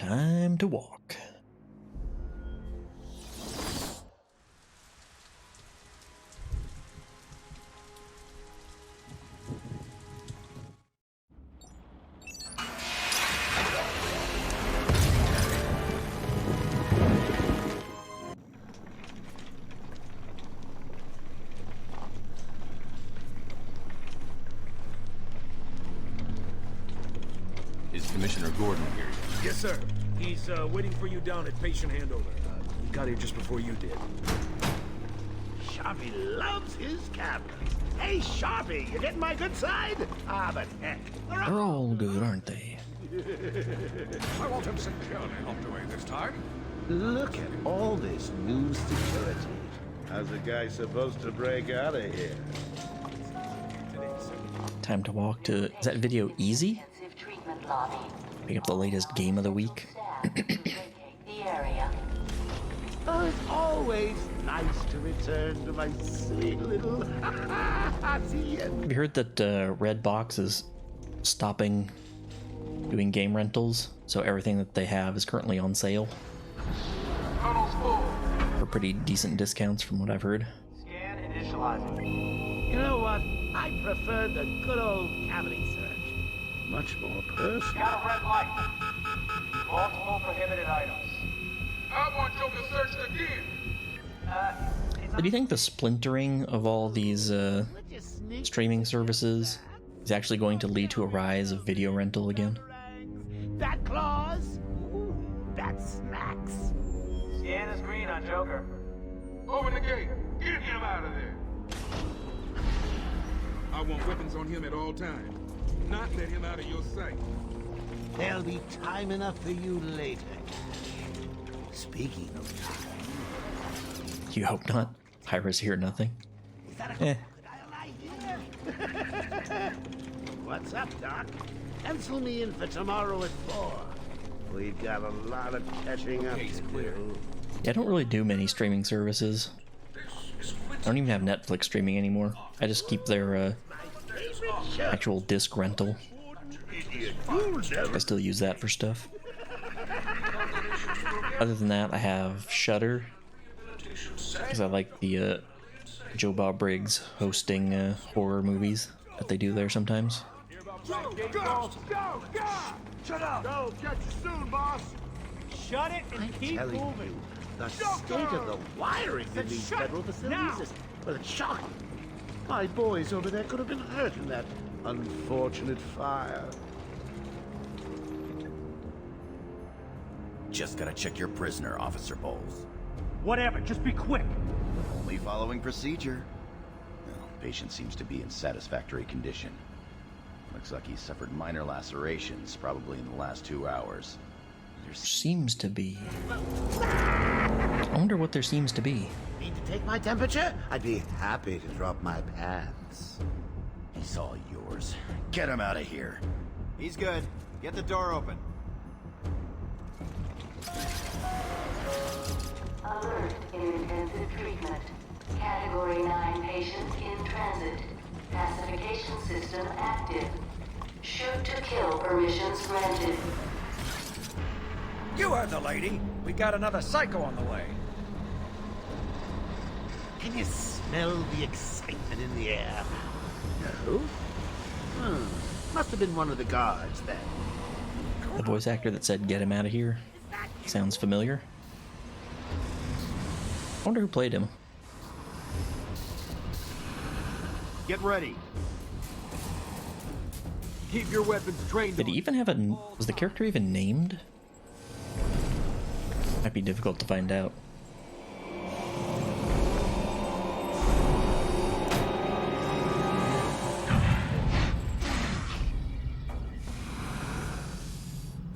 Time to walk. Is Commissioner Gordon here? Yes, sir. He's waiting for you down at patient handover. He got here just before you did. Sharpie loves his cameras. Hey, Sharpie, you getting my good side? Ah, but heck. They're all good, aren't they? I want him securely locked away this time. Look at all this new security. How's a guy supposed to break out of here? Time to walk to... Is that video easy? Pick up the latest game of the week. Oh, it's always nice to return to my sweet little Ian. Have you heard that Redbox is stopping doing game rentals? So everything that they have is currently on sale. For pretty decent discounts from what I've heard. Scan initializing. You know what? I prefer the good old cavity search. Much more personal. Got a red light. Multiple prohibited items. I want Joker searched again. So do you think the splintering of all these streaming services is actually going to lead to a rise of video rental again? That claws? Ooh, that smacks. Scan is green on Joker. Open the gate. Get him out of there. I want weapons on him at all times. Not let him out of your sight. There'll be time enough for you later. Speaking of time. You hope not. Pirates hear nothing. Is that a crocodile idea? What's up, Doc? Pencil me in for tomorrow at 4. We've got a lot of catching up to do. Yeah, I don't really do many streaming services. I don't even have Netflix streaming anymore. I just keep their actual disc rental. I still use that for stuff. Other than that, I have Shudder, because I like the Joe Bob Briggs hosting horror movies that they do there sometimes. Go! Shut up! Go! Catch you soon, boss! Shut it and I'm keep telling moving. you, the state of the wiring in these federal facilities is, well, it's shocking. My boys over there could have been hurt in that unfortunate fire. Just gotta check your prisoner, Officer Bowles. Whatever, just be quick. Only following procedure. Well, patient seems to be in satisfactory condition. Looks like he suffered minor lacerations, probably in the last 2 hours. Seems to be. I wonder what there seems to be. Need to take my temperature? I'd be happy to drop my pants. He's all yours. Get him out of here. He's good. Get the door open. Alert in intensive treatment. Category 9 patient in transit. Pacification system active. Shoot to kill permissions granted. You heard the lady. We got another psycho on the way. Can you smell the excitement in the air? No? Must have been one of the guards then. The voice actor that said "Get him out of here" sounds familiar. I wonder who played him. Get ready. Keep your weapons trained. Did he even have a... Was the character even named? Might be difficult to find out.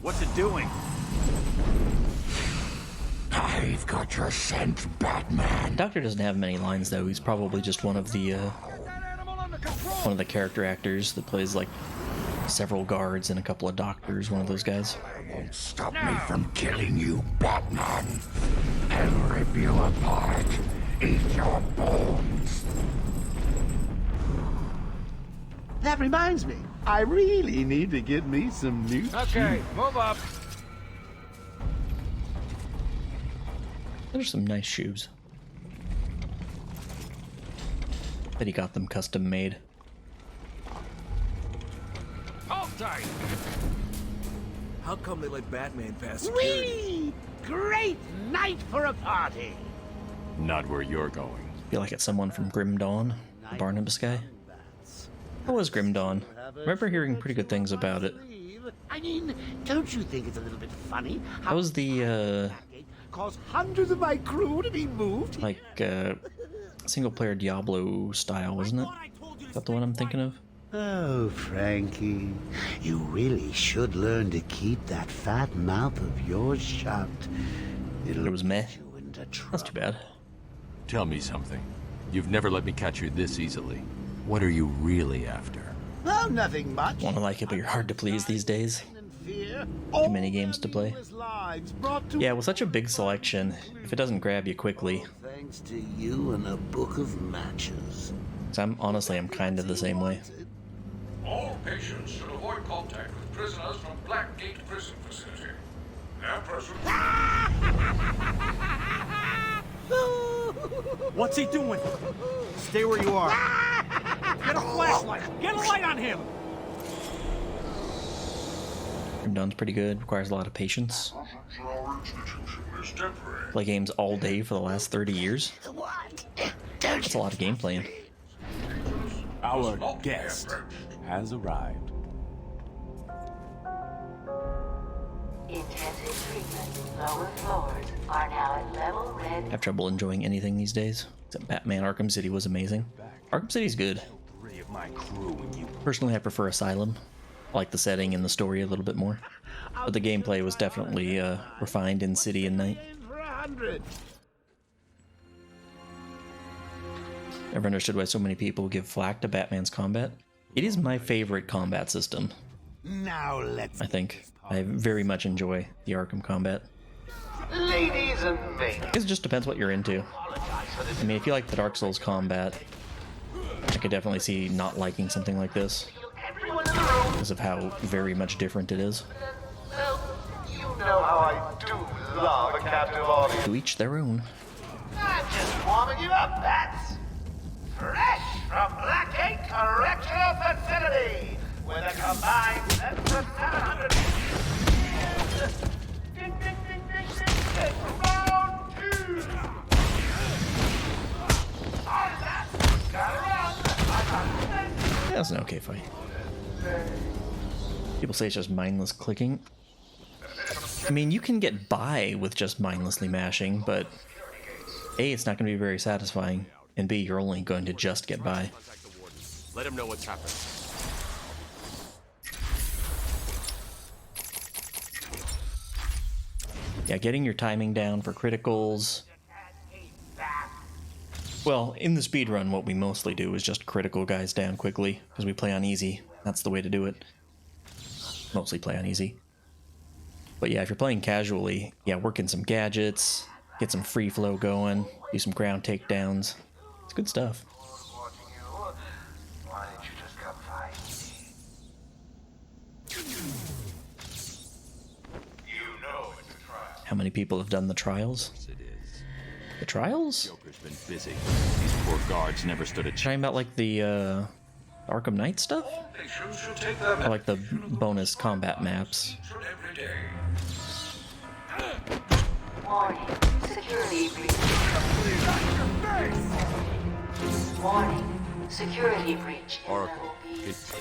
What's it doing? I've got your scent, Batman. Doctor doesn't have many lines though. He's probably just one of the character actors that plays like several guards and a couple of doctors. One of those guys. Won't stop me from killing you, Batman. I'll rip you apart. Eat your bones. That reminds me, I really need to get me some new Okay, move up. Those are some nice shoes. Bet he got them custom made. Hold tight! How come they let Batman pass security? Whee! Great night for a party! Not where you're going. Feel like it's someone from Grim Dawn, the Barnabas guy. How was Grim Dawn? I remember hearing pretty good things about it. I mean, don't you think it's a little bit funny How was the, caused hundreds of my crew to be moved? like, single-player Diablo style, wasn't it? Is that the one I'm thinking of? Oh, Frankie, you really should learn to keep that fat mouth of yours shut. It'll It was meh. get you into trouble. That's too bad. Tell me something. You've never let me catch you this easily. What are you really after? Oh, nothing much. Wanna like it, but you're hard to please these days. Fear. Too many games to play. Yeah, with such a big selection, if it doesn't grab you quickly, Thanks to you and a book of matches. 'cause I'm kind of the same way. All patients should avoid contact with prisoners from Blackgate Prison Facility. Their presence... What's he doing? Stay where you are. Get a flashlight. Get a light on him. Grim Dawn's pretty good, requires a lot of patience. Our institution is temporary. Play games all day for the last 30 years. What? That's a lot of game playing. Our guest has arrived. Intensive treatment. Lower floors are now at level red. I have trouble enjoying anything these days. Except Batman Arkham City was amazing. Arkham City's good. 3 of my crew and you. Personally, I prefer Asylum. I like the setting and the story a little bit more. But the gameplay was definitely refined in City and Night. For 100. Never understood why so many people give flack to Batman's combat. It is my favorite combat system, Now let's. I think. I very much enjoy the Arkham combat. Ladies and I guess it just depends what you're into. I mean, if you like the Dark Souls combat, I could definitely see not liking something like this because of how very much different it is. You know how I do love a captive audience. To each their own. I'm just warming you up, Bats. Fresh from Blackgate Correctional Facility, with a combined sentence of 700. Ding, ding, ding, ding, ding, ding. Round 2. On that, gotta run. Yeah, that's an okay fight. People say it's just mindless clicking. I mean, you can get by with just mindlessly mashing, but A, it's not going to be very satisfying, and B, you're only going to just get by. Let him know what's happening. Yeah, getting your timing down for criticals. Well, in the speedrun, what we mostly do is just critical guys down quickly, because we play on easy. That's the way to do it. Mostly play on easy. But yeah, if you're playing casually, yeah, work in some gadgets, get some free flow going, do some ground takedowns. It's good stuff. Why didn't you just come find me? You know it's a trial. How many people have done the trials? It is. The trials? Joker's been busy. These poor guards never stood a chance. Talking about like the Arkham Knight stuff? Patients should take their Or like the bonus combat maps? every day. Warning. Security breach. Warning. Security breach in Oracle, level B2. it's-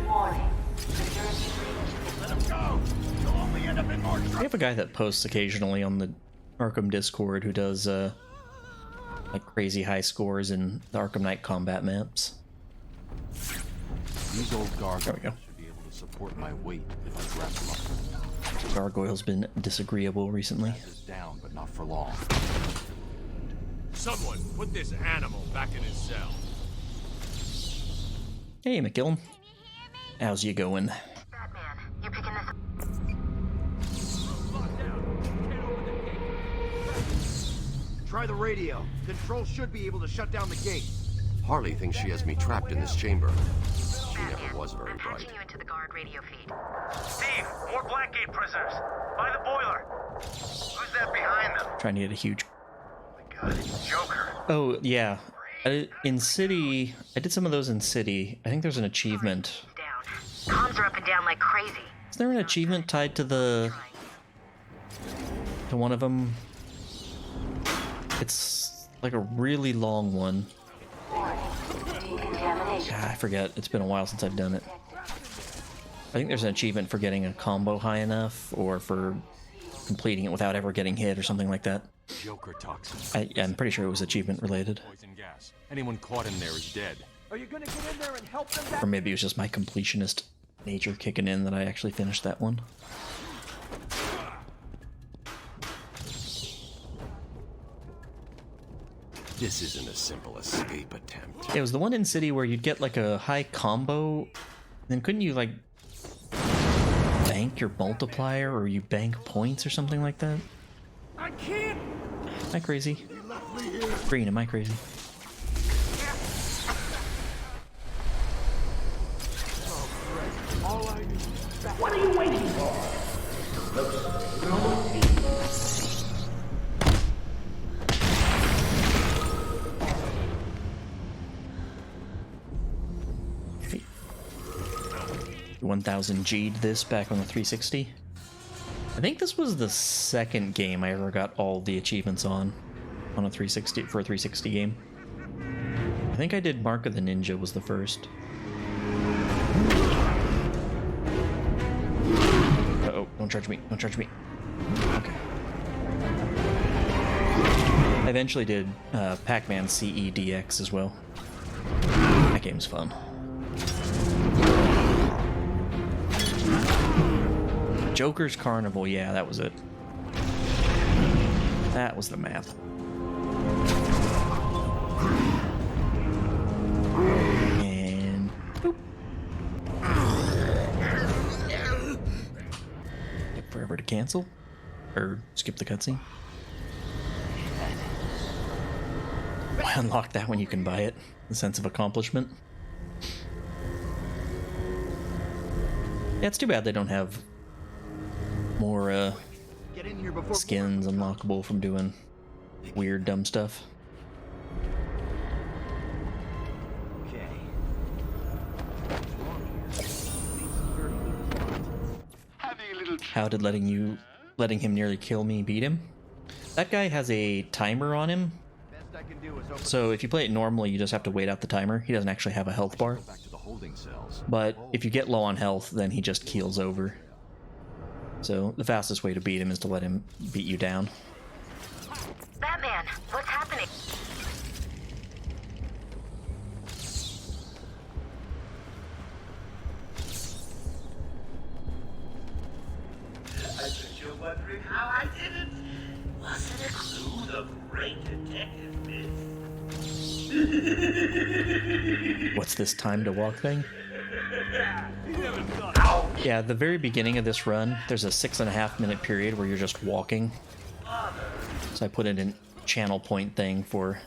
Warning. Security breach. Let him go. You'll only end up in more We trouble. have a guy that posts occasionally on the Arkham Discord who does like crazy high scores in the Arkham Knight combat maps. These old gargoyles There we go. should be able to support my weight if I dress them up. Gargoyle's been disagreeable recently. Is down, but not for long. Someone put this animal back in his cell. Hey, McGillen. How's you going? Batman, you picking this up? Try the radio. Control should be able to shut down the gate. Harley thinks she has me trapped in this chamber. She never was very I'm bright. patching you into the guard radio feed. Steve, more Blackgate prisoners. By the boiler. Who's that behind them? Trying to get a huge. God, it's Joker. Oh yeah, in City, I did some of those in City. I think there's an achievement. Comms are up and down like crazy. Is there an achievement tied to one of them? It's like a really long one. I forget. It's been a while since I've done it. I think there's an achievement for getting a combo high enough, or for completing it without ever getting hit, or something like that. Joker toxin. I'm pretty sure it was achievement related. Poison gas. Anyone caught in there is dead. Are you gonna get in there and help them back? Or maybe it was just my completionist nature kicking in that I actually finished that one. This isn't a simple escape attempt. It was the one in City where you'd get like a high combo, then couldn't you like bank your multiplier, or you bank points or something like that? I can't. Am I crazy? Green, am I crazy? What are you waiting for? Hey. 1000 G'd this back on the 360. I think this was the second game I ever got all the achievements on a 360 for a 360 game. I think I did Mark of the Ninja was the first. Uh-oh, don't charge me, don't charge me. Okay. I eventually did Pac-Man CEDX as well. That game's fun. Joker's Carnival, yeah, that was it. That was the map. And boop. Took forever to cancel, or skip the cutscene. Why unlock that when you can buy it? The sense of accomplishment. Yeah, it's too bad they don't have more skins unlockable from doing weird, dumb stuff. How did letting him nearly kill me beat him? That guy has a timer on him. So if you play it normally, you just have to wait out the timer. He doesn't actually have a health bar. But if you get low on health, then he just keels over. So the fastest way to beat him is to let him beat you down. Batman, what's happening? I bet you're wondering how I did it. Was it a clue the great detective myth? What's this time to walk thing? Yeah, the very beginning of this run, there's a 6.5 minute period where you're just walking. So I put in a channel point thing for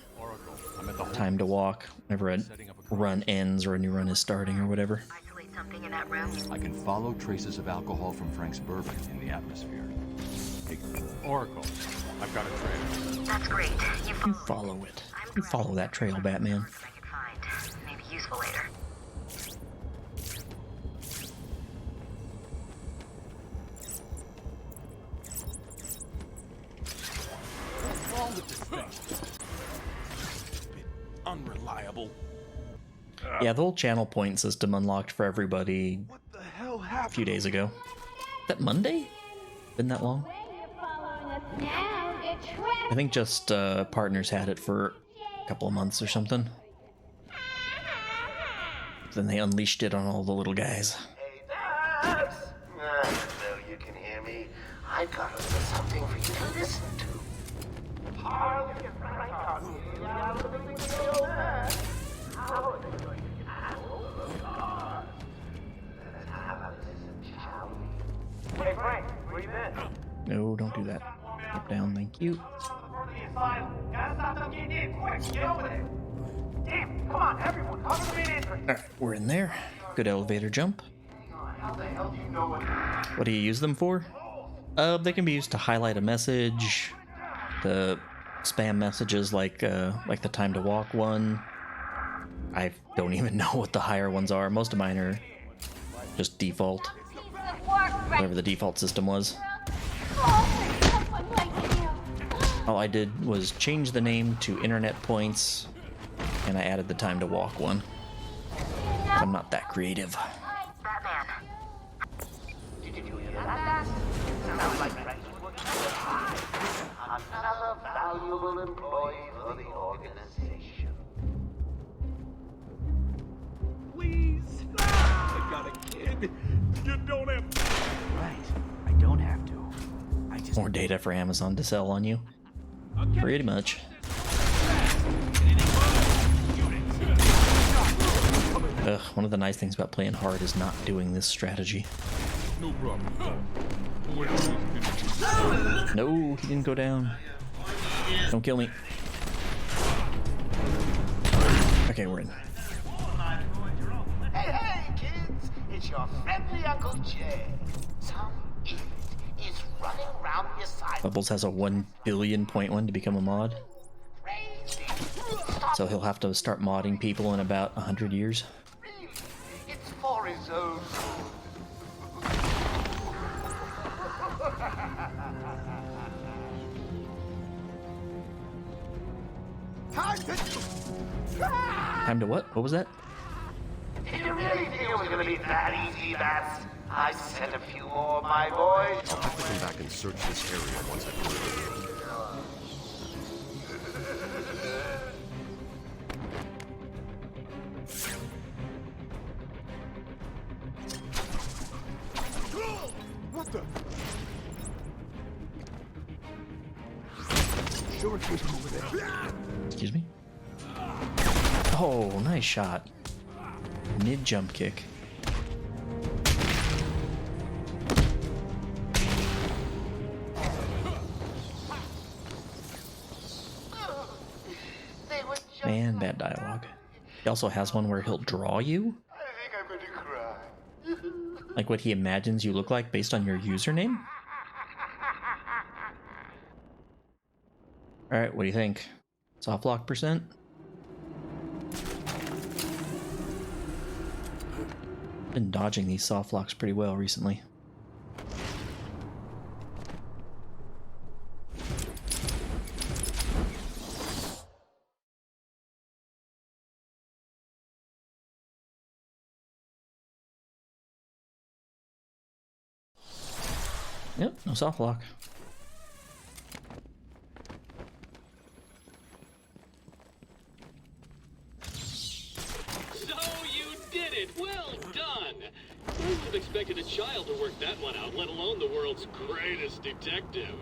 time to walk whenever a run ends or a new run is starting or whatever. Isolate something in that room. I can follow traces of alcohol from Frank's bourbon in the atmosphere. Hey, Oracle, I've got a trail. That's great. You follow it. You follow that trail, Batman. I can find. Maybe useful later. What's wrong with this thing? Unreliable. Yeah, the whole channel point system unlocked for everybody a few days ago. That Monday? Been that long? I think just partners had it for a couple of months or something. Then they unleashed it on all the little guys. Hey, Babs! I know you can hear me. I've got a little something for you to listen to. Harley and Frank are getting out of the video back. How are they going to get out of the car? Let's have a listen, shall we? Hey, Frank, where you been? No, don't do that. Up, down, thank you. Gotta stop them getting in, quick, get over there. Damn, come on, everyone, cover the main entrance. Alright, we're in there. Good elevator jump. How the hell do you know what? What do you use them for? They can be used to highlight a message, the spam messages like the time to walk one. I don't even know what the higher ones are. Most of mine are just default, whatever the default system was. All I did was change the name to internet points, and I added the time to walk one. I'm not that creative. Another valuable employee for the organization. Please! I got a kid. You don't have... Right. I don't have to. I just... More data for Amazon to sell on you. Pretty much. Ugh, one of the nice things about playing hard is not doing this strategy. No problem. No, he didn't go down. Don't kill me. Okay, we're in. Hey, hey, kids! It's your friendly Uncle Jay. Some idiot is running around the asylum. Bubbles has a 1 billion point one to become a mod. So he'll have to start modding people in about 100 years. Really, it's for his own Time to what? What was that? Did you really think it was gonna be that easy, Bats? I sent a few more, my boy. I'll have to come back and search this area once I've cleared it. What the? Excuse me? Oh, nice shot. Mid jump kick. Man, bad dialogue. He also has one where he'll draw you. I think I'm going to cry. Like what he imagines you look like based on your username? Alright, what do you think? Soft lock percent? Been dodging these soft locks pretty well recently. Yep, no soft lock. So you did it! Well done! I would have expected a child to work that one out, let alone the world's greatest detective.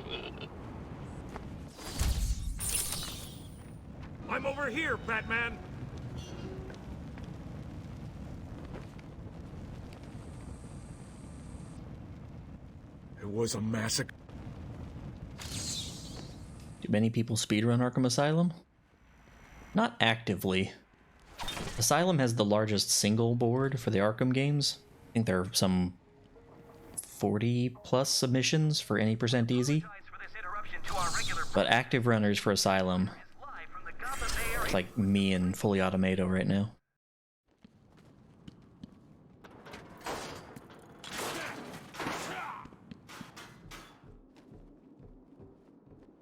I'm over here, Batman! It was a massacre. Do many people speedrun Arkham Asylum? Not actively. Asylum has the largest single board for the Arkham games. I think there are some 40 plus submissions for any percent easy. But active runners for Asylum, it's like me and Fully Automato right now.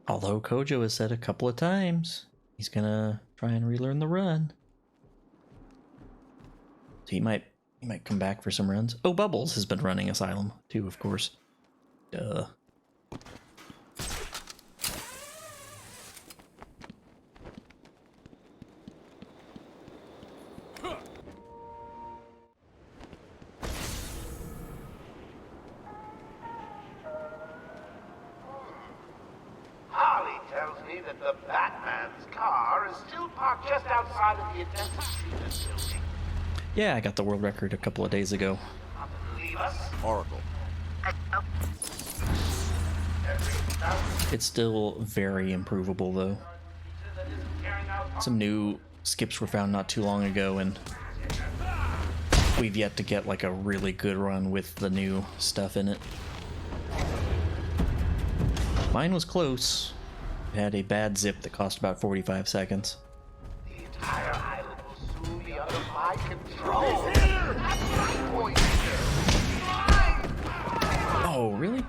Although Kojo has said a couple of times he's gonna try and relearn the run. So he might come back for some runs. Oh, Bubbles has been running Asylum too, of course. Duh. Harley tells me that the Batman's car is still parked just outside of the intensive treatment building. Yeah, I got the world record a couple of days ago. Leave us. Oracle. It's still very improvable though. Some new skips were found not too long ago, and we've yet to get like a really good run with the new stuff in it. Mine was close. It had a bad zip that cost about 45 seconds. The entire island will soon be under my control. That's my point. Oh, really?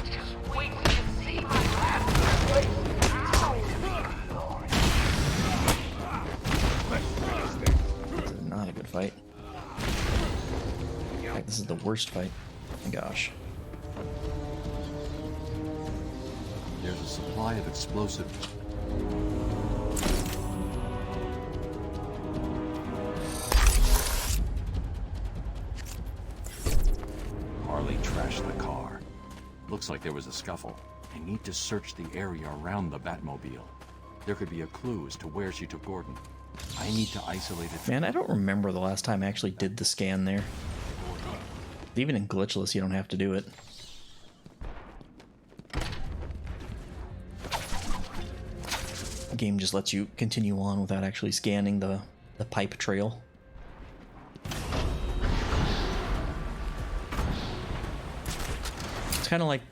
Just wait till you see my last place. This is not a good fight. In fact, this is the worst fight. Oh my gosh. There's a supply of explosive. Harley trashed the car. Looks like there was a scuffle. I need to search the area around the Batmobile. There could be a clue as to where she took Gordon. I need to isolate it. Man, I don't remember the last time I actually did the scan there. Even in glitchless, you don't have to do it. The game just lets you continue on without actually scanning the pipe trail. It's kind of like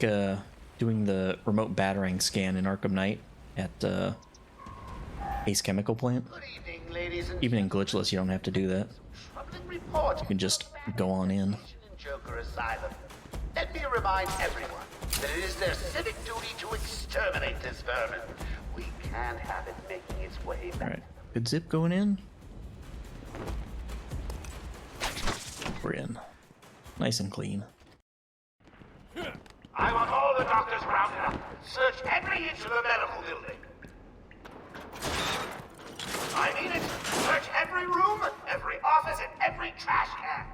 doing the remote battering scan in Arkham Knight at Ace Chemical Plant. Good evening, ladies and Even in glitchless, you don't have to do that. troubling report. You can just go on in. Joker Asylum. Let me remind everyone that it is their civic duty to exterminate this vermin. We can't have it making its way back. Alright, good zip going in. We're in. Nice and clean. I want all the doctors rounded up. Search every inch of the medical building. I mean it. Search every room, every office, and every trash can.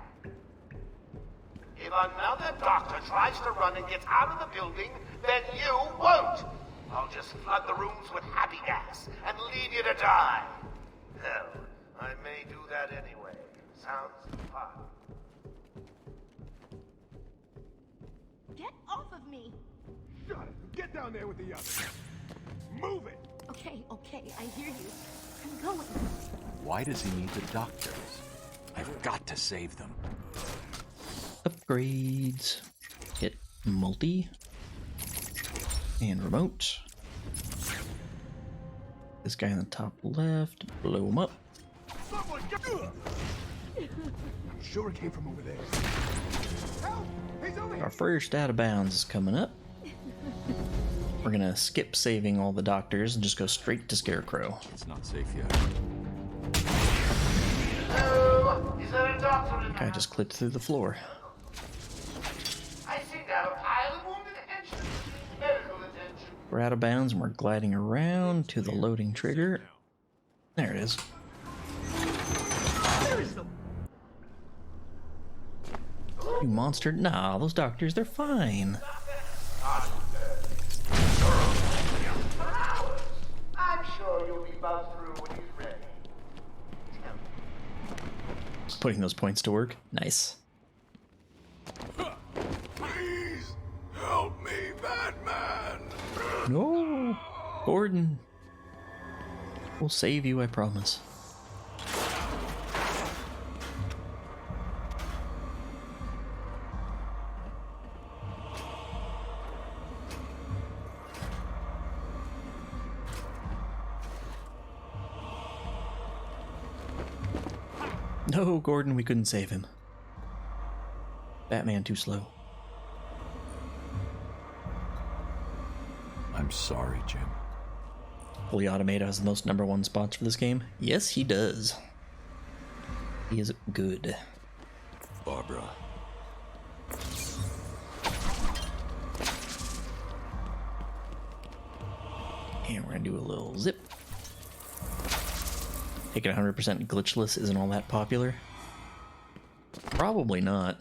If another doctor tries to run and gets out of the building, then you won't. I'll just flood the rooms with happy gas and leave you to die. Hell, I may do that anyway. Sounds fun. Get off of me! Shut it. Get down there with the others. Move it. Okay, okay, I hear you. I'm going. Why does he need the doctors? I've got to save them. Upgrades. Hit multi. And remote. This guy in the top left. Blow him up. Someone get... I'm sure it came from over there. Help! He's over here! Our first out of bounds is coming up. We're gonna skip saving all the doctors and just go straight to Scarecrow. It's not safe yet. Hello? Is there a doctor in Guy just clipped through the floor. I seem to have a pile of wounded attention. Medical attention. We're out of bounds and we're gliding around to the loading trigger. There it is. You monster. Nah, those doctors, they're fine. I'm sure you'll be buzzed through when he's ready. Putting those points to work. Nice. Please help me, Batman. No, Gordon. We'll save you, I promise. No, Gordon, we couldn't save him. Batman too slow. I'm sorry, Jim. Fully Automated has the most #1 spots for this game. Yes, he does. He is good. Barbara. And we're gonna do a little zip. Taking 100% glitchless isn't all that popular. Probably not.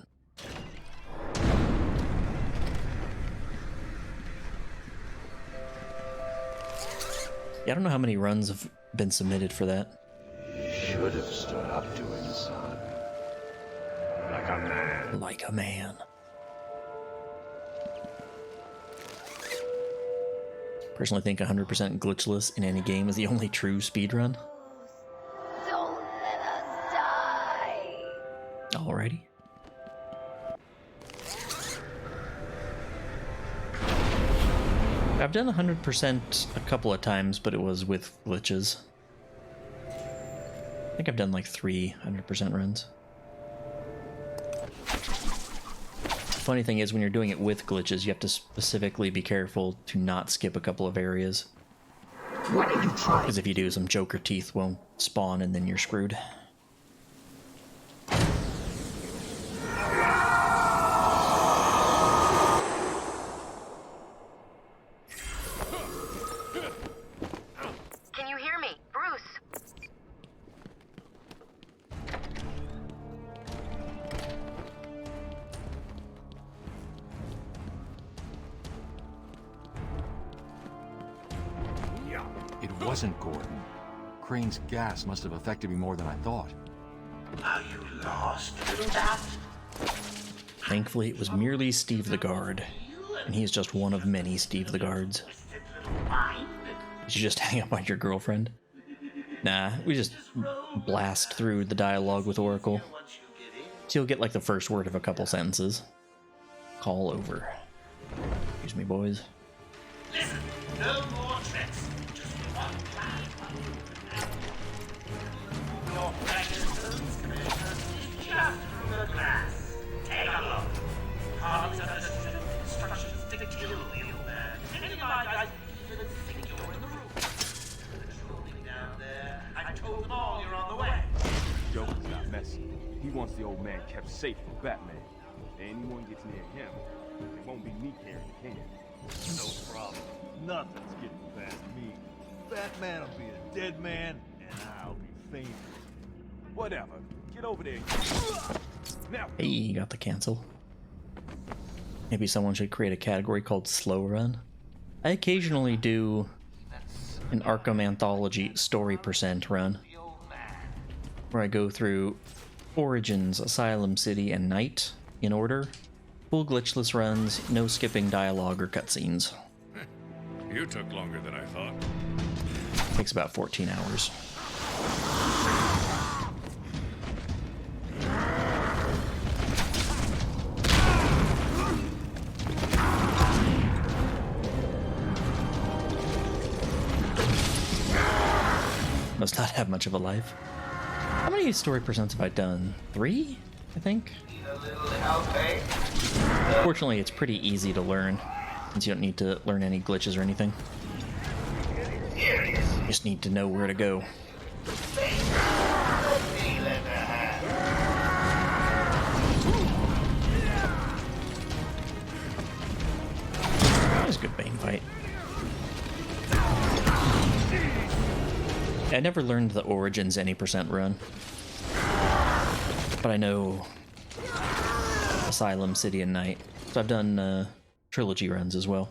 Yeah, I don't know how many runs have been submitted for that. Should have stood up to him, son. Like a man. Like a man. Personally think 100% glitchless in any game is the only true speedrun. Don't let us die! Alrighty. I've done 100% a couple of times, but it was with glitches. I think I've done like 3 100% runs. The funny thing is, when you're doing it with glitches, you have to specifically be careful to not skip a couple of areas. What did you try? Because if you do, some Joker teeth won't spawn and then you're screwed. Can you hear me? Bruce? It wasn't Gordon. Crane's gas must have affected me more than I thought. Are you lost, little bat? Thankfully, it was merely Steve the Guard. And he's just one of many Steve the Guards. Did you just hang up on your girlfriend? Nah, we just blast through the dialogue with Oracle. So you'll get like the first word of a couple sentences. Call over. Excuse me, boys. Listen, no more tricks. Just one plan. Your precious Commissioner is just through the glass. Take a look. Harley's understood instructions to kill the old man. Any of my guys even think you're in the room. Patrolling down there. I told them all you're on the way. Joker's not messing. He wants the old man kept safe from Batman. If anyone gets near him, it won't be me carrying the can. No problem. Nothing's getting past me. Batman will be a dead man, and I'll be famous. Whatever. Get over there. Now. Hey, you got the cancel. Maybe someone should create a category called Slow Run. I occasionally do an Arkham Anthology Story % run, where I go through Origins, Asylum, City, and Night in order. Full glitchless runs, no skipping dialogue or cutscenes. You took longer than I thought. Takes about 14 hours. Must not have much of a life. How many story percents have I done? 3, I think? Fortunately, it's pretty easy to learn, since you don't need to learn any glitches or anything. You just need to know where to go. That was a good Bane fight. I never learned the Origins any % run, but I know Asylum, City, and Night. So I've done trilogy runs as well.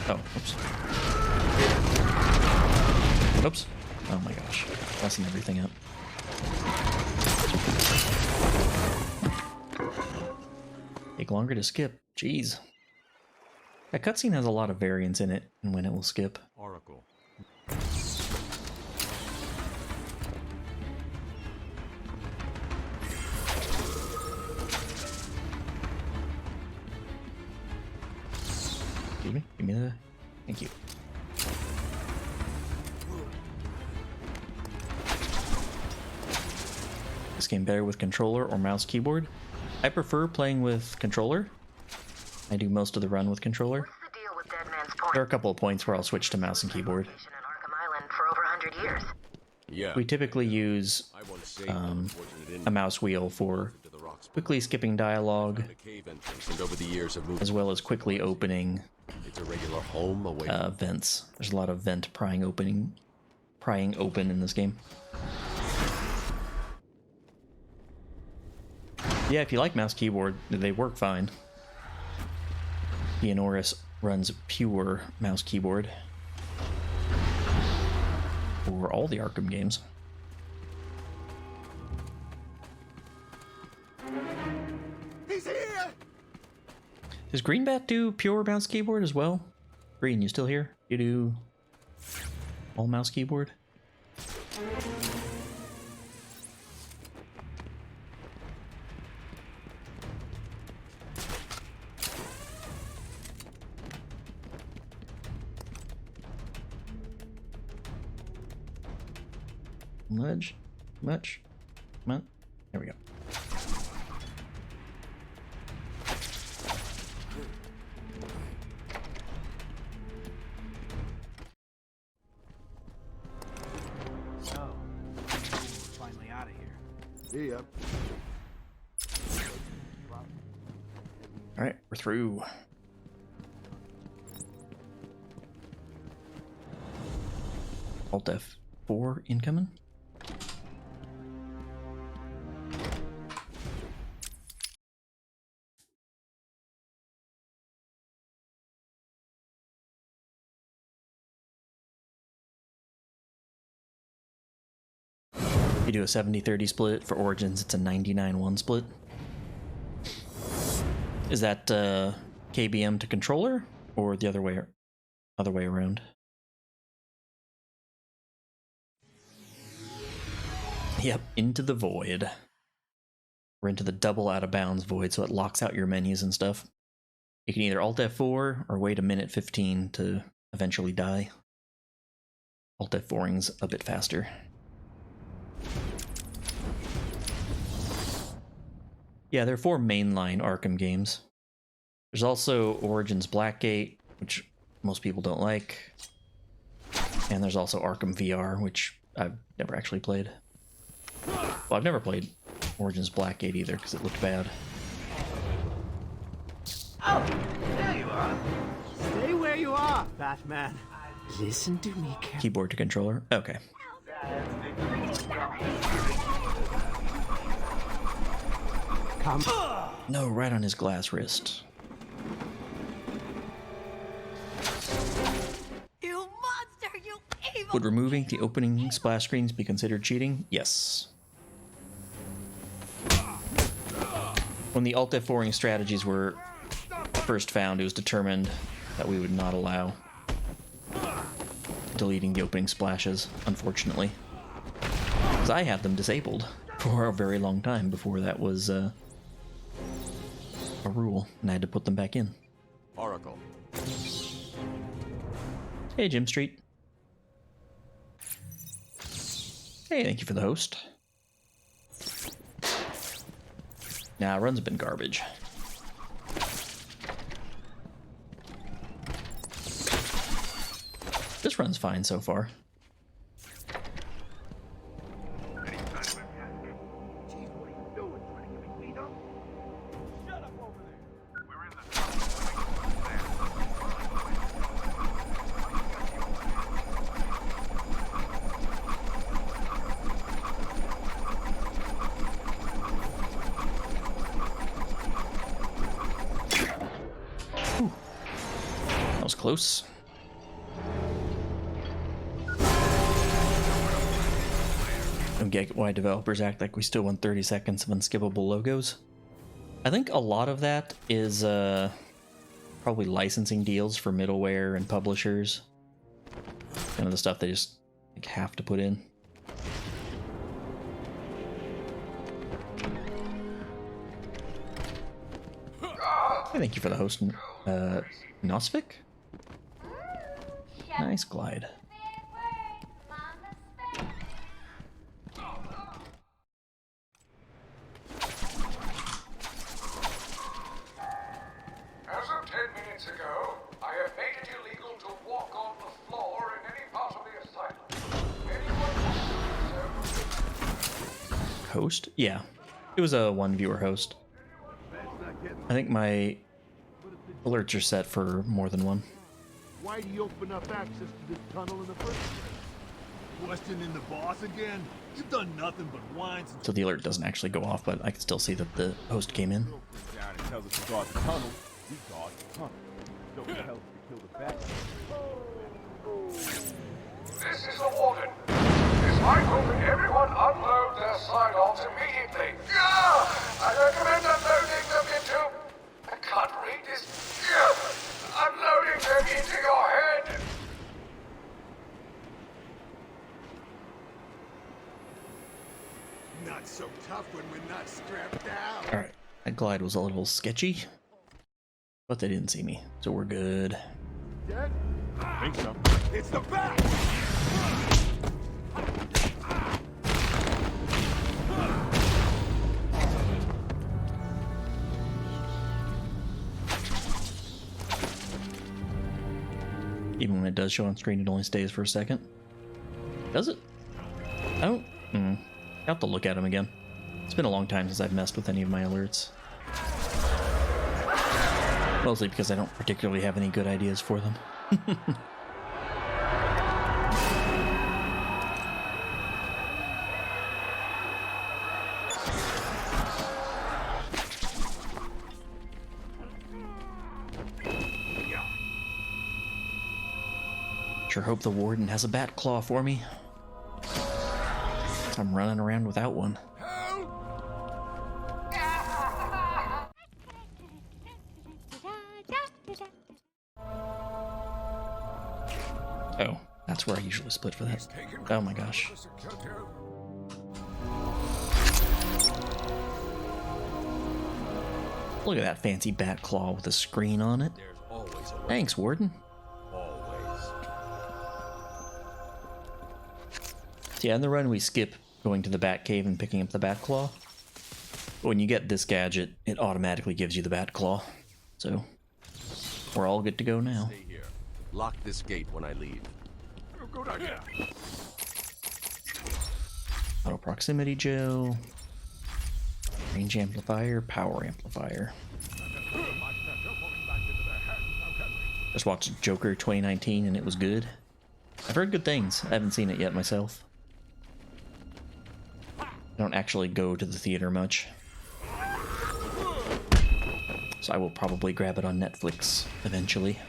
Oh, oops. Oops. Oh my gosh. Messing everything up. Take longer to skip. Jeez. That cutscene has a lot of variance in it and when it will skip. Oracle. Give me the... Thank you. This game better with controller or mouse keyboard? I prefer playing with controller. I do most of the run with controller. What's the deal with Dead Man's Point? There are a couple of points where I'll switch to mouse and keyboard. In Arkham Island for over 100 years. Yeah. We typically use a mouse wheel for quickly skipping dialogue, And over the years have moved as well as quickly opening it's a regular home away. vents. There's a lot of vent prying open in this game. Yeah, if you like mouse keyboard, they work fine. Norris runs pure mouse keyboard for all the Arkham games. He's here! Does Greenbat do pure mouse keyboard as well? Green, you still here? You do all mouse keyboard? Much. Come on. There we go. So, we're finally out of here. See ya. Alright, we're through. Alt F4 incoming. You do a 70-30 split. For Origins, it's a 99-1 split. Is that KBM to controller or the other way around? Yep, into the void. We're into the double out of bounds void, so it locks out your menus and stuff. You can either Alt F4 or wait a minute 15 to eventually die. Alt F4ing's a bit faster. Yeah, there are 4 mainline Arkham games. There's also Origins Blackgate, which most people don't like. And there's also Arkham VR, which I've never actually played. Well, I've never played Origins Blackgate either, because it looked bad. Oh, there you are. Stay where you are, Batman. Listen to me, Keyboard to controller? Okay. Come. No, right on his glass wrist. You monster, you evil. Would removing the opening splash screens be considered cheating? Yes. When the Alt F4ing strategies were first found, it was determined that we would not allow deleting the opening splashes, unfortunately. Because I had them disabled for a very long time before that was a rule, and I had to put them back in. Oracle. Hey, Jim Street. Hey, thank you for the host. Nah, runs have been garbage. This run's fine so far. That was close. I don't get why developers act like we still want 30 seconds of unskippable logos. I think a lot of that is probably licensing deals for middleware and publishers. Kind of the stuff they just like, have to put in. Hey, thank you for the host, Nosvik? Nice glide. As of 10 minutes ago, I have made it illegal to walk on the floor in any part of the asylum. Anyone Host? Yeah. It was a one viewer host. I think my alerts are set for more than one. Why do you open up access to this tunnel in the first place? Questioning the boss again? You've done nothing but whine since... So the alert doesn't actually go off, but I can still see that the host came in. Down and tells us to guard the tunnel. We guard the tunnel. Don't help to kill the bat. This is the warden. It's my hope that everyone unload their sidearms immediately. I recommend unloading them into... I can't read this. Unloading them into your head. Not so tough when we're not strapped down. Alright, that glide was a little sketchy, but they didn't see me, so we're good. Dead? I think so. It's the bat! Even when it does show on screen, it only stays for a second. Does it? I don't... I have to look at them again. It's been a long time since I've messed with any of my alerts. Mostly because I don't particularly have any good ideas for them. Sure hope the warden has a bat claw for me. I'm running around without one. Oh, that's where I usually split for that. Oh my gosh. Look at that fancy bat claw with a screen on it. Thanks, warden. So yeah, in the run we skip going to the bat cave and picking up the bat claw. But when you get this gadget, it automatically gives you the bat claw. So we're all good to go now. Stay here. Lock this gate when I leave. Good idea. Auto proximity gel. Range amplifier, power amplifier. Just watched Joker 2019 and it was good. I've heard good things. I haven't seen it yet myself. I don't actually go to the theater much. So I will probably grab it on Netflix eventually.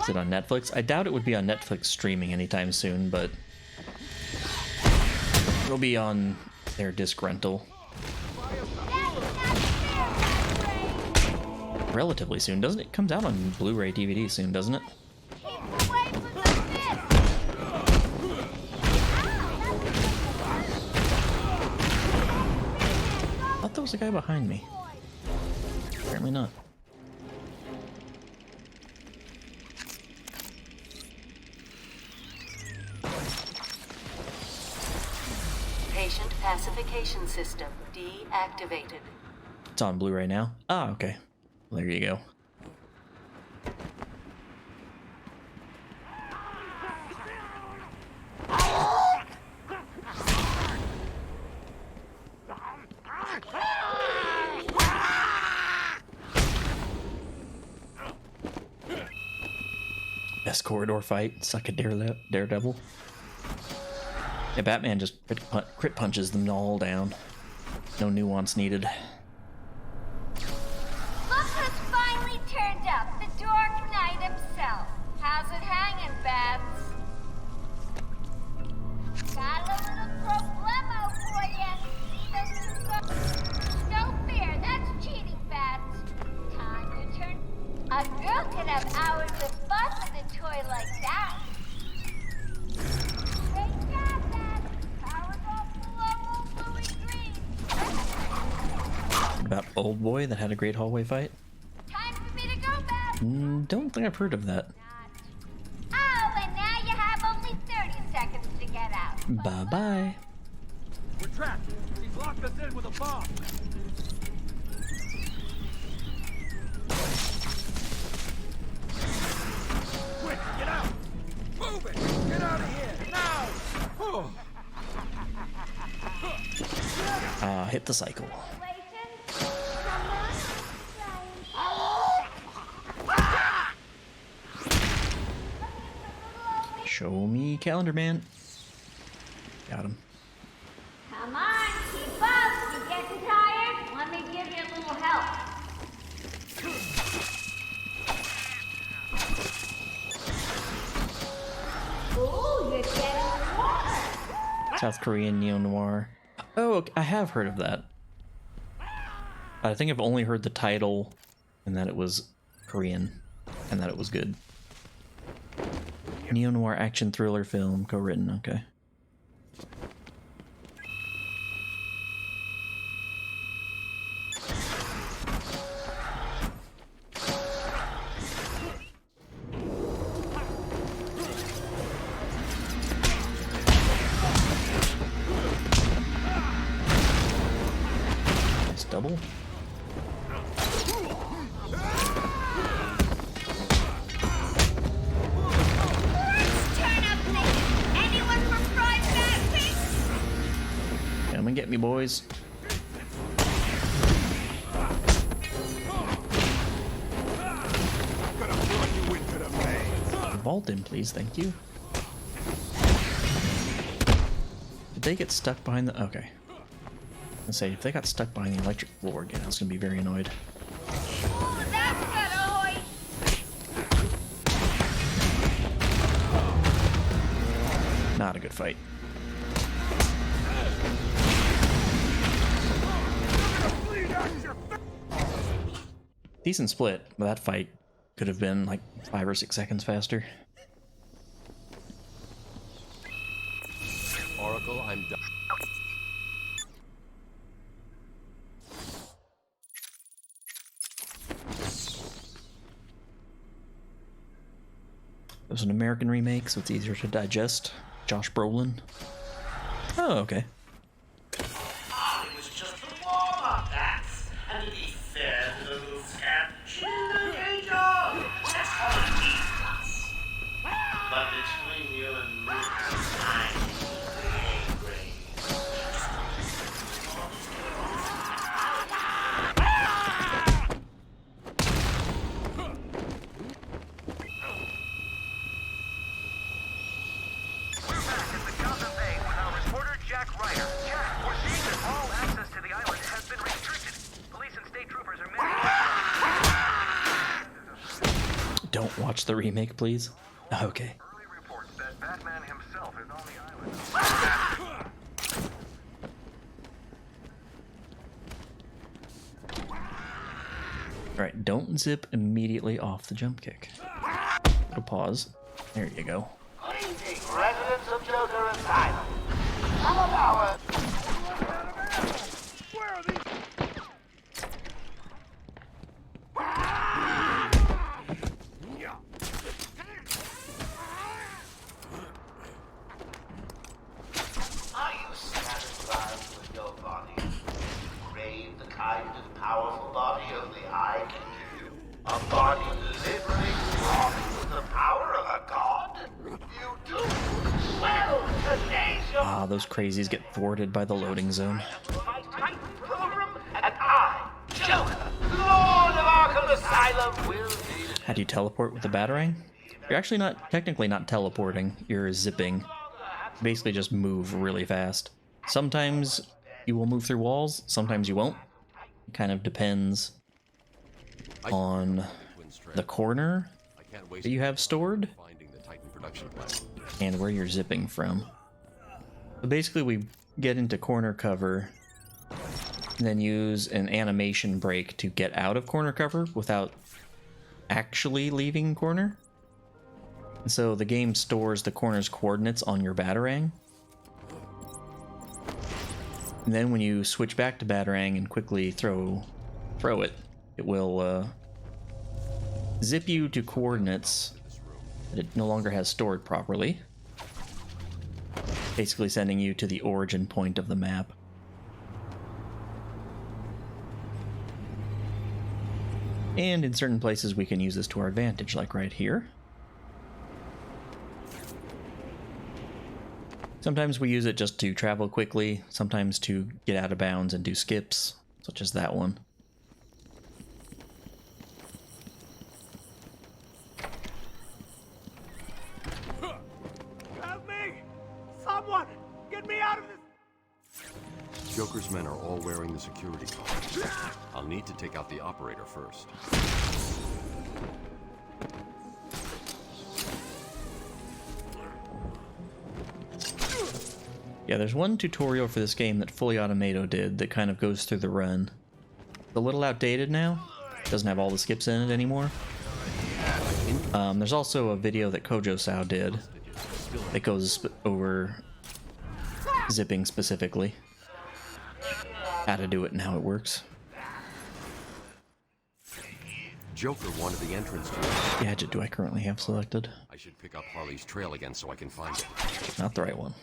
Is it on Netflix? I doubt it would be on Netflix streaming anytime soon, but it'll be on their disc rental relatively soon, doesn't it? It comes out on Blu-ray DVD soon, doesn't it? I thought there was a guy behind me. Apparently not. Patient pacification system deactivated. It's on Blu-ray now? Ah, okay. Well, there you go. Best corridor fight, suck a daredevil. Yeah, Batman just crit punches them all down. No nuance needed. Look who's finally turned up, the Dark Knight himself. How's it hanging, Babs? Got a little problemo for you. See those two guys? No fear, that's cheating, Babs. Time to turn. A girl could have hours of fun with a toy like that. Great job, Babs. Power goes below old Louis Green. What about Old Boy that had a great hallway fight? Time for me to go, Babs. Don't think I've heard of that. Oh, and now you have only 30 seconds to get out. Bye-bye. We're trapped. She's locked us in with a bomb. Quick, get out! Move it! Get out of here, now! Hit the cycle. Show me Calendar Man. Got him. Come on, keep up. You getting tired? Let me give you a little help. Ooh, you're getting water. South Korean neo-noir. Oh, okay. I have heard of that. I think I've only heard the title and that it was Korean and that it was good. Neo-noir action thriller film, co-written, okay. me, boys. Vault in, please. Thank you. Did they get stuck behind the... Okay. Let's say, if they got stuck behind the electric floor again, I was going to be very annoyed. Ooh, that's gonna hoist. Not a good fight. Decent split, but that fight could have been like 5 or 6 seconds faster. Oracle, I'm done. It was an American remake, so it's easier to digest. Josh Brolin. Oh, okay. It was just a warm-up, that's. And to be fair to the roof camp, she did a great job. That's all it needs us. But between you and me, I'm great. Jack Ryder. Jack, we're seeing that all access to the island has been restricted. Police and state troopers are managing. Don't watch the remake, please. Okay. Early reports that Batman himself is on the island. Alright, don't zip immediately off the jump kick. Go pause. There you go. Greetings, residents of Joker Asylum. Some of our... Where are these? Are you satisfied with your body? Crave the kind of powerful body only I can give you. A body delivering with the power of a god? You do? Well, today's your... Ah, those crazies get thwarted by the loading zone. My Titan program, and I, Joker, Lord of Arkham Asylum, will need it. How do you teleport with the Batarang? You're actually technically not teleporting, you're zipping. You basically just move really fast. Sometimes you will move through walls, sometimes you won't. It kind of depends on the corner that you have stored and where you're zipping from. So basically we get into corner cover and then use an animation break to get out of corner cover without actually leaving corner. And so the game stores the corner's coordinates on your Batarang. And then when you switch back to Batarang and quickly throw it, it will zip you to coordinates that it no longer has stored properly. Basically sending you to the origin point of the map. And in certain places we can use this to our advantage, like right here. Sometimes we use it just to travel quickly, sometimes to get out of bounds and do skips, such as that one. Help me! Someone! Get me out of this! Joker's men are all wearing the security collar. I'll need to take out the operator first. Yeah, there's one tutorial for this game that Fully Automato did that kind of goes through the run. It's a little outdated now. Doesn't have all the skips in it anymore. There's also a video that Kojo Sao did that goes over zipping specifically. How to do it and how it works. Joker wanted the entrance to The gadget do I currently have selected? I should pick up Harley's trail again so I can find it. Not the right one.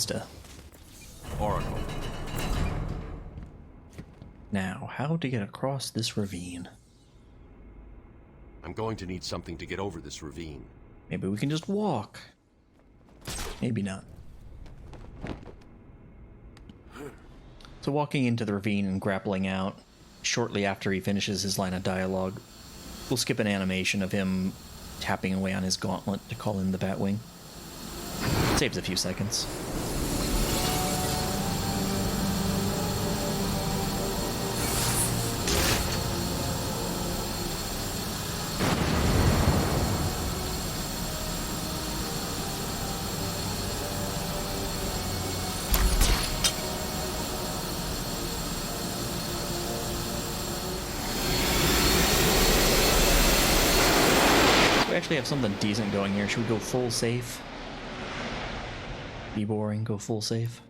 Vista. Oracle. Now, how to get across this ravine? I'm going to need something to get over this ravine. Maybe we can just walk. Maybe not. So walking into the ravine and grappling out shortly after he finishes his line of dialogue, we'll skip an animation of him tapping away on his gauntlet to call in the Batwing. Saves a few seconds. We actually have something decent going here. Should we go full safe? Be boring, go full safe.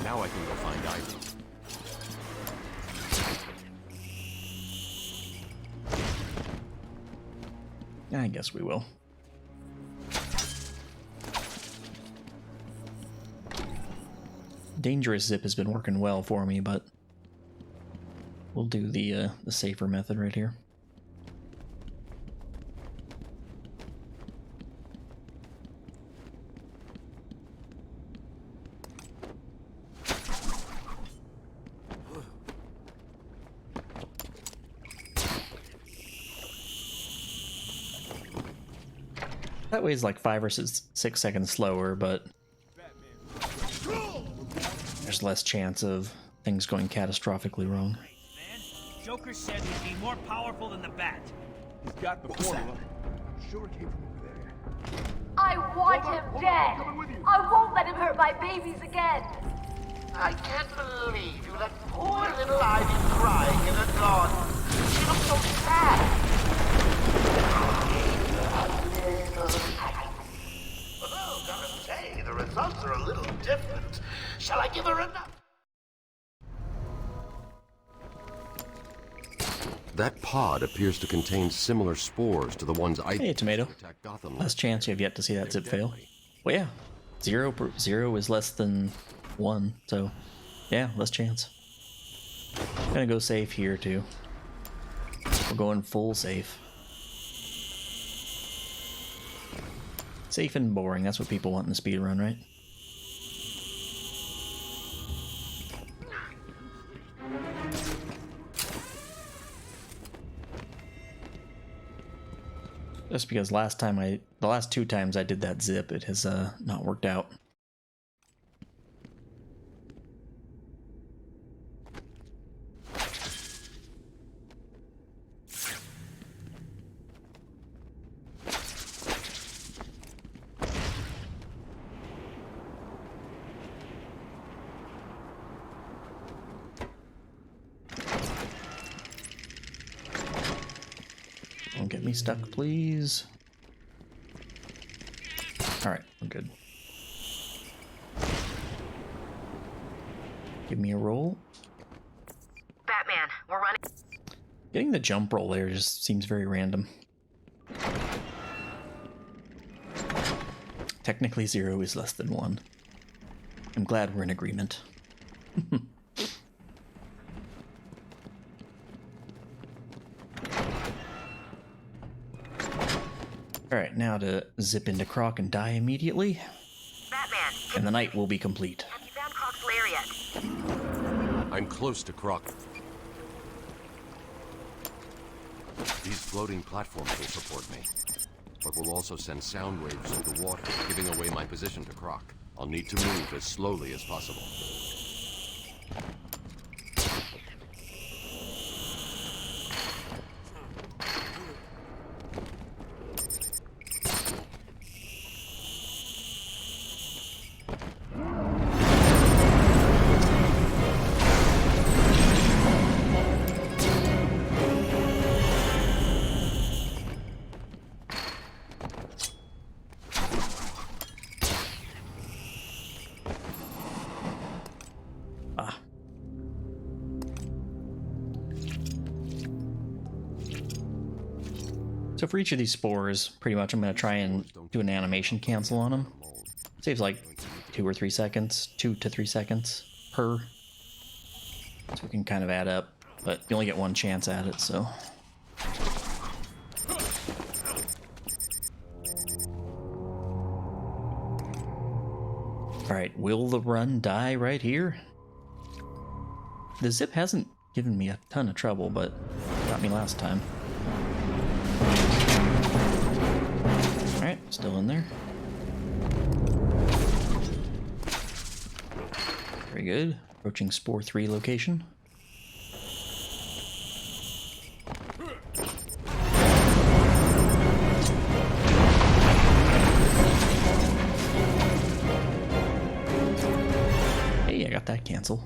Now I can go find Ivy. I guess we will. Dangerous zip has been working well for me, but we'll do the safer method right here. That way is like 5 or 6 seconds slower, but there's less chance of things going catastrophically wrong. Man, Joker said he'd be more powerful than the Bat. He's got the formula. I'm sure it came from over there. I want him dead. I won't let him hurt my babies again. I can't believe you let poor little Ivy crying in her garden. She looks so sad. Well, gotta say, the results are a little different. Shall I give her enough? That pod appears to contain similar spores to the ones I Hey, Tomato. attacked Gotham. Last chance, you have yet to see that zip fail. Well, yeah. 0 is less than 1, so yeah, less chance. Gonna go safe here, too. We're going full safe. Safe and boring, that's what people want in the speedrun, right? Just because the last 2 times I did that zip, it has not worked out. Don't get me stuck, please. Alright, we're good. Give me a roll. Batman, we're running. Getting the jump roll there just seems very random. Technically 0 is less than 1. I'm glad we're in agreement. Alright, now to zip into Croc and die immediately. Batman, And the night will be complete. have you found Croc's lair yet? I'm close to Croc. These floating platforms will support me, but will also send sound waves through the water, giving away my position to Croc. I'll need to move as slowly as possible. So for each of these spores, pretty much I'm going to try and do an animation cancel on them. Saves like 2 or 3 seconds, 2 to 3 seconds per. So we can kind of add up, but you only get one chance at it, so. Alright, will the run die right here? The zip hasn't given me a ton of trouble, but got me last time. Alright, still in there. Very good. Approaching Spore 3 location. Hey, I got that cancel.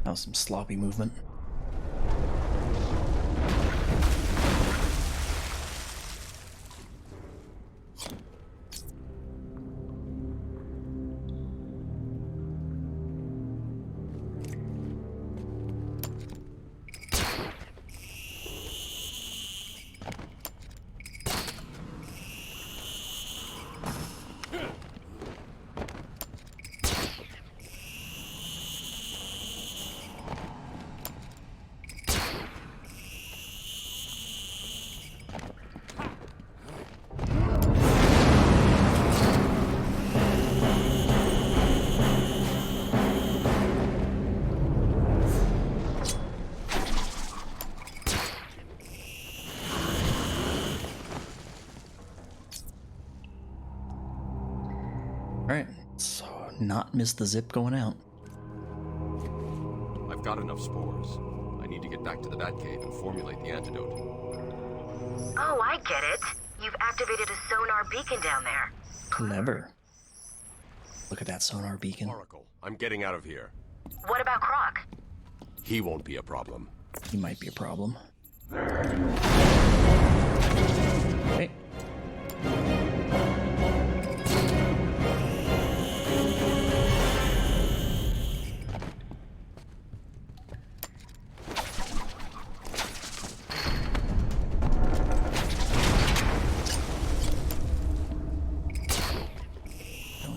That was some sloppy movement. Alright, so not miss the zip going out. I've got enough spores. I need to get back to the Batcave and formulate the antidote. Oh, I get it. You've activated a sonar beacon down there. Clever. Look at that sonar beacon. Oracle, I'm getting out of here. What about Croc? He won't be a problem. He might be a problem. Hey.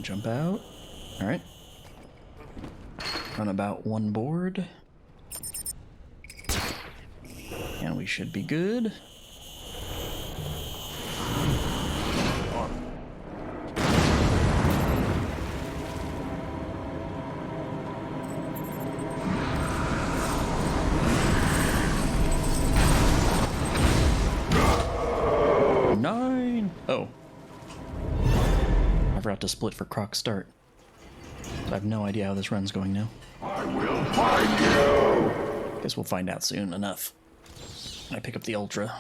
Jump out. Alright. Run about one board. And we should be good. Oh. I forgot to split for Croc's start. So I have no idea how this run's going now. I will find you! Guess we'll find out soon enough. I pick up the Ultra.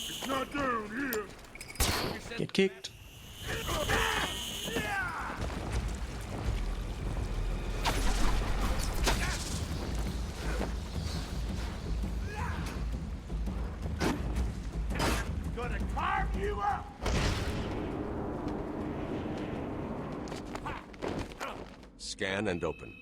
It's not down here. Get kicked. Gonna carve you up. Scan and open.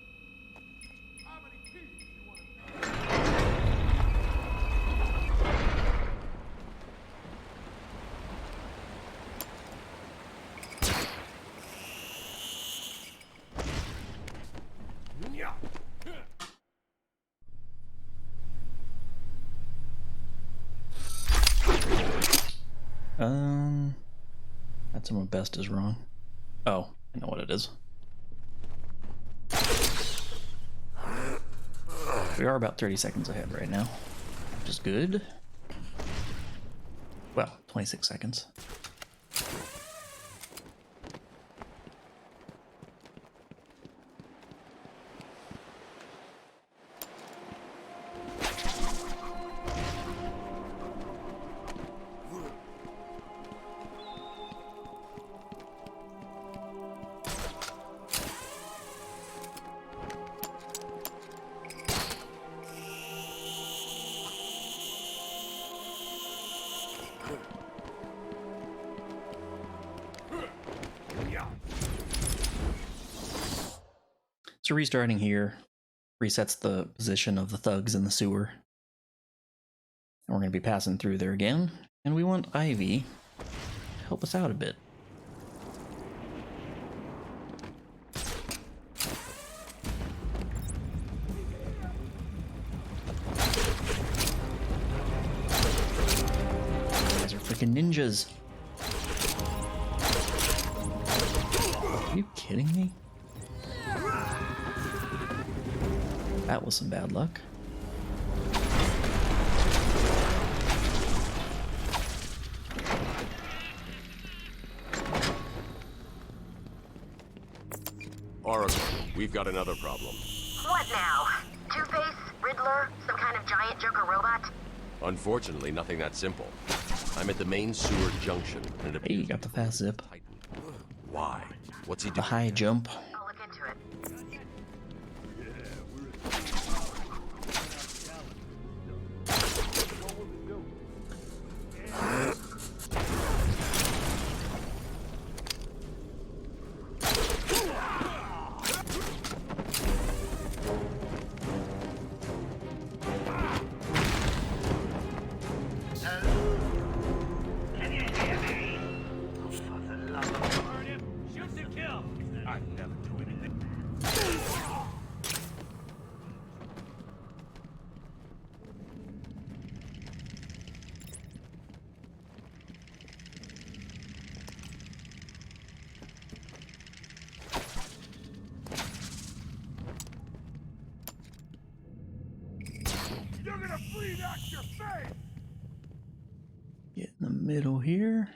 That's my best is wrong. Oh, I know what it is. We are about 30 seconds ahead right now, which is good. Well, 26 seconds. So restarting here resets the position of the thugs in the sewer. And we're going to be passing through there again. And we want Ivy to help us out a bit. These are freaking ninjas. Are you kidding me? That was some bad luck. Oracle, we've got another problem. What now? Two-Face? Riddler? Some kind of giant Joker robot? Unfortunately, nothing that simple. I'm at the main sewer junction, and Hey, you got the fast zip. Why? What's he The doing? high jump. I'll look into it. You're gonna bleed out your face! Get in the middle here.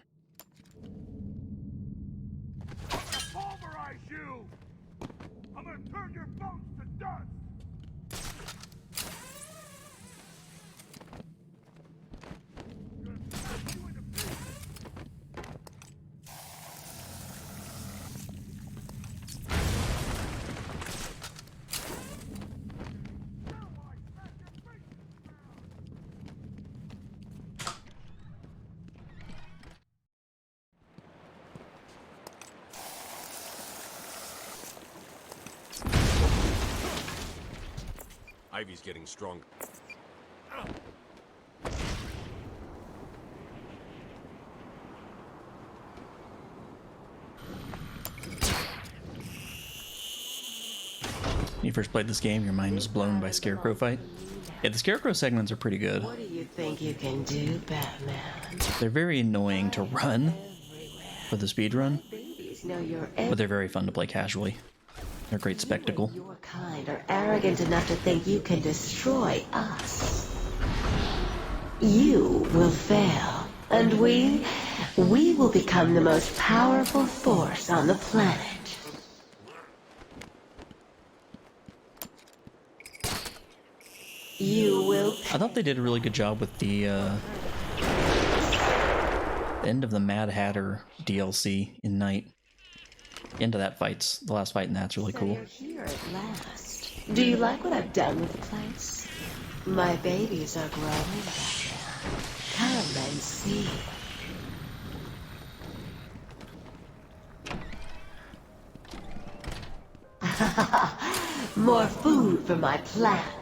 I'm gonna pulverize you! I'm gonna turn your bones to dust! I'm gonna smash you into pieces! Ivy's getting stronger. When you first played this game, your mind was blown by Scarecrow fight. Yeah, the Scarecrow segments are pretty good. What do you think you can do, Batman? They're very annoying to run for the speedrun, Know you're but they're very fun to play casually. They're a great spectacle. your kind are arrogant enough to think you can destroy us. You will fail, and we will become the most powerful force on the planet. You will. I thought they did a really good job with the end of the Mad Hatter DLC in Night. The end of that fight's the last fight, and that's really cool. You're here at last. Do you like what I've done with the place? My babies are growing, Batman. Come and see. More food for my plants.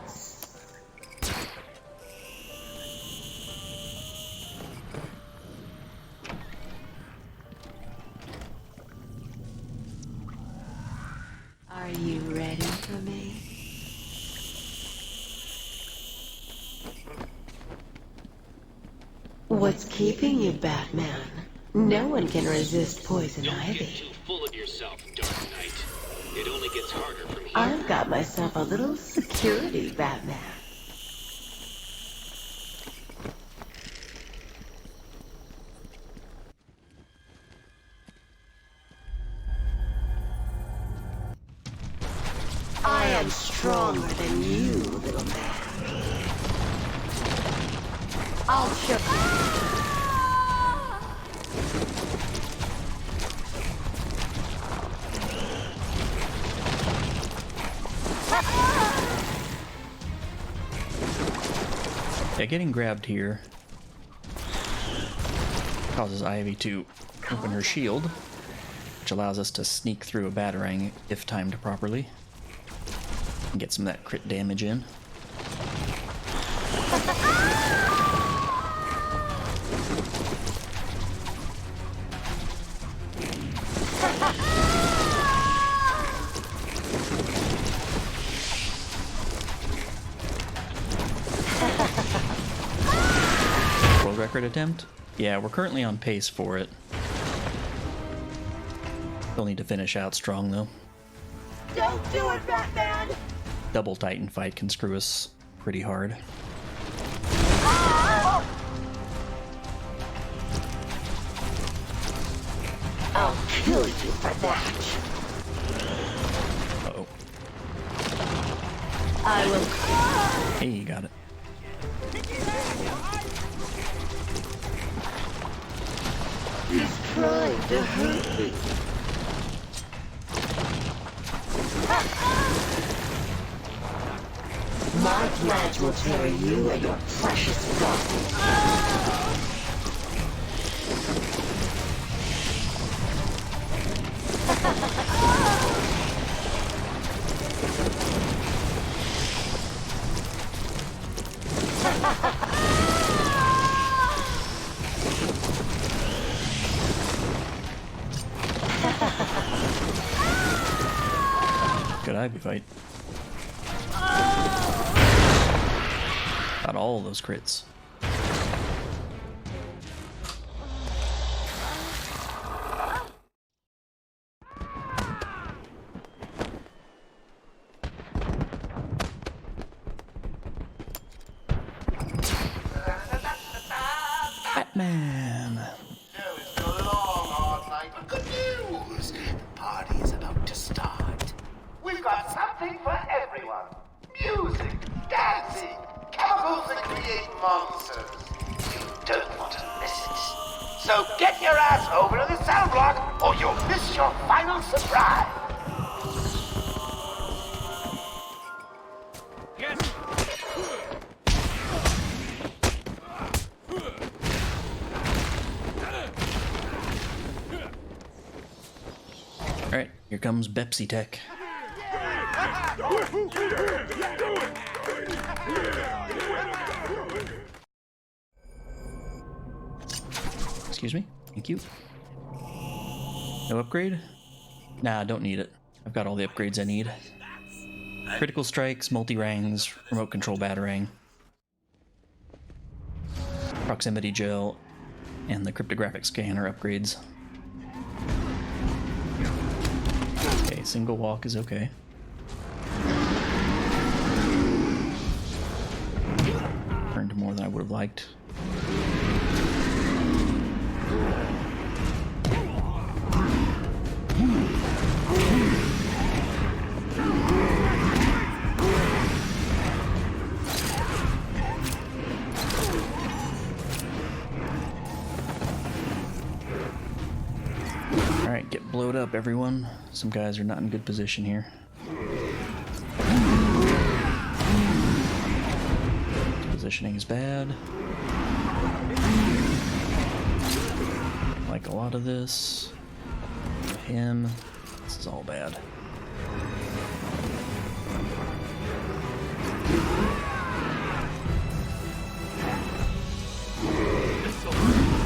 Are you ready for me? What's keeping you, Batman? No one can resist poison ivy. Too full of yourself, Dark Knight. It only gets harder from here. I've got myself a little security, Batman. I am stronger than you, little man. I'll show Yeah, getting grabbed here causes Ivy to open her shield, which allows us to sneak through a batarang if timed properly. and get some of that crit damage in. World record attempt? Yeah, we're currently on pace for it. Still need to finish out strong though. Don't do it, Batman! Double Titan fight can screw us pretty hard. I'll kill you for that. Uh-oh. I will. Hey, you got it. He's trying to hurt me. My plant will tear you and your precious property. Good Ivy fight. Got all those crits. Batman. It's been a long, hard night, but good news. The party is about to start. We've got something for everyone. Music, dancing, chemicals that create monsters. You don't want to miss it. So get your ass over to the sound block, or you'll miss your final surprise. Alright, here comes Bepsi Tech. Excuse me? Thank you. No upgrade? Nah, don't need it. I've got all the upgrades I need. Critical strikes, multi-rangs, remote control batarang, proximity gel, and the cryptographic scanner upgrades. Okay, single walk is okay. Turned to more than I would have liked. Alright, get blowed up, everyone. Some guys are not in good position here. Positioning is bad. Like a lot of this. Him. This is all bad.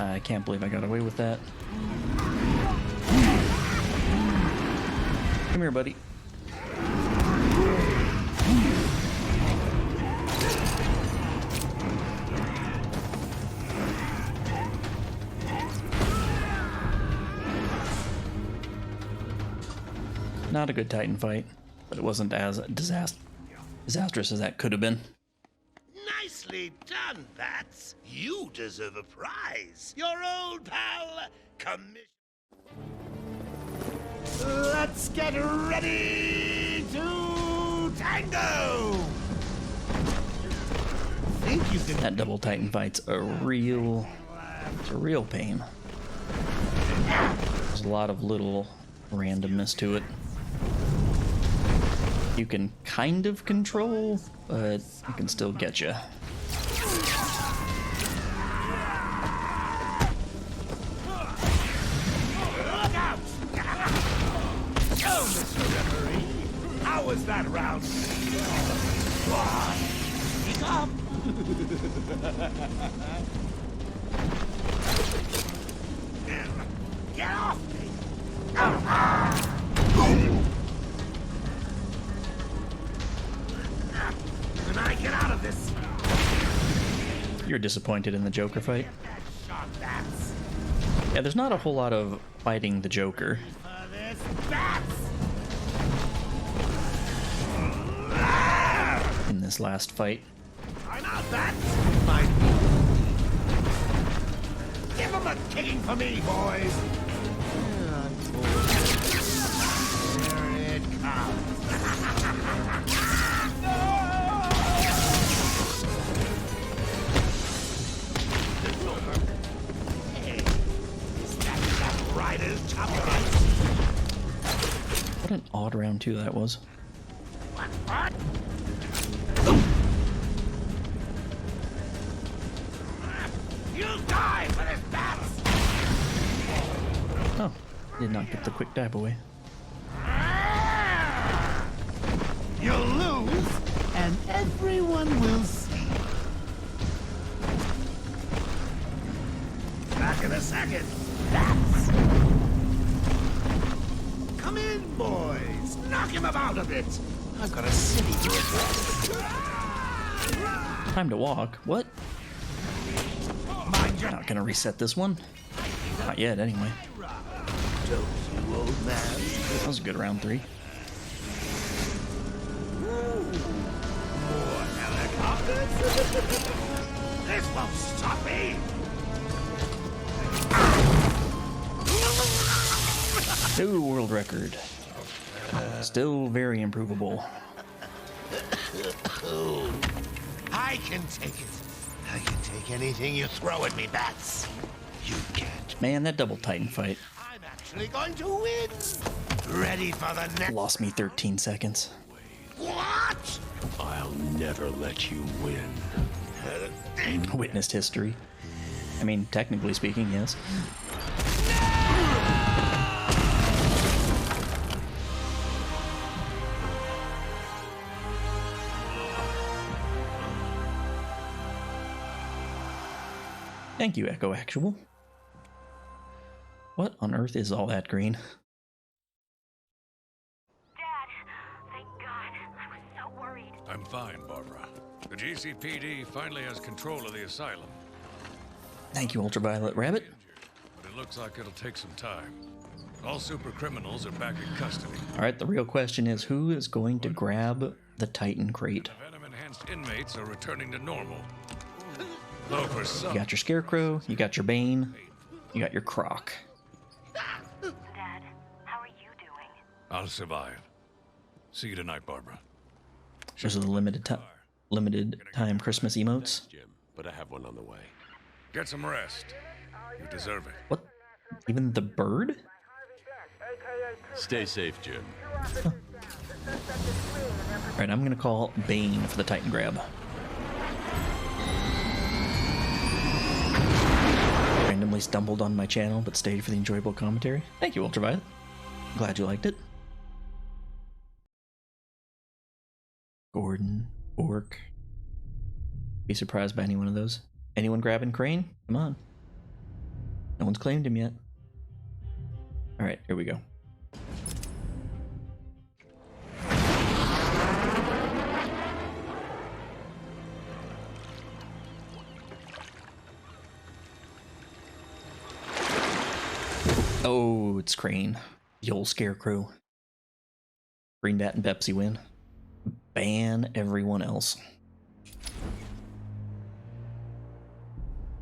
I can't believe I got away with that. Come here, buddy. Not a good Titan fight, but it wasn't as disastrous as that could have been. Nicely done, Bats. You deserve a prize. Your old pal, Commission. Let's get ready to tango! Think you can... That double Titan fight's it's a real pain. There's a lot of little randomness to it. You can kind of control, but it can still get you. Mr. Referee, how was that round? Get off me! When I get out of this, You're disappointed in the Joker fight? Yeah, there's not a whole lot of fighting the Joker. In this last fight. I'm out, bats! My... Give him a kicking for me, boys! Here it comes. What an odd round 2 that was. What? You'll die for this battle! Oh, did not get the quick dive away. You'll lose, and everyone will see. Back in a second. That's... Come in, boys. Knock him about a bit. I've got a city to address. Time to walk. What? Not gonna reset this one. Not yet, anyway. Don't you, old man? That was a good round 3. More helicopters? This won't stop me! New world record. Still very improvable. I can take it. I can take anything you throw at me, bats. You can't. Man, that double Titan fight. I'm actually going to win. Ready for the next... Lost me 13 seconds. What? I'll never let you win. Witnessed history. I mean, technically speaking, yes. Thank you, Echo Actual. What on earth is all that green? Dad, thank God. I was so worried. I'm fine, Barbara. The GCPD finally has control of the asylum. Thank you, Ultraviolet Rabbit. But it looks like it'll take some time. All super criminals are back in custody. Alright, the real question is who is going to grab the Titan crate? The venom-enhanced inmates are returning to normal. Though for some... You got your Scarecrow, you got your Bane, you got your Croc. Dad, how are you doing? I'll survive. See you tonight, Barbara. Those are the limited time Christmas emotes. Jim, but I have one on the way. Get some rest. You deserve it. What? Even the bird? Stay safe, Jim. Huh. Alright, I'm gonna call Bane for the Titan grab. Randomly stumbled on my channel, but stayed for the enjoyable commentary. Thank you, Ultraviolet. Glad you liked it. Gordon, Orc. Be surprised by any one of those. Anyone grabbing Crane? Come on. No one's claimed him yet. Alright, here we go. Oh, it's Crane. The old Scarecrow. Green Bat and Pepsi win. Ban everyone else.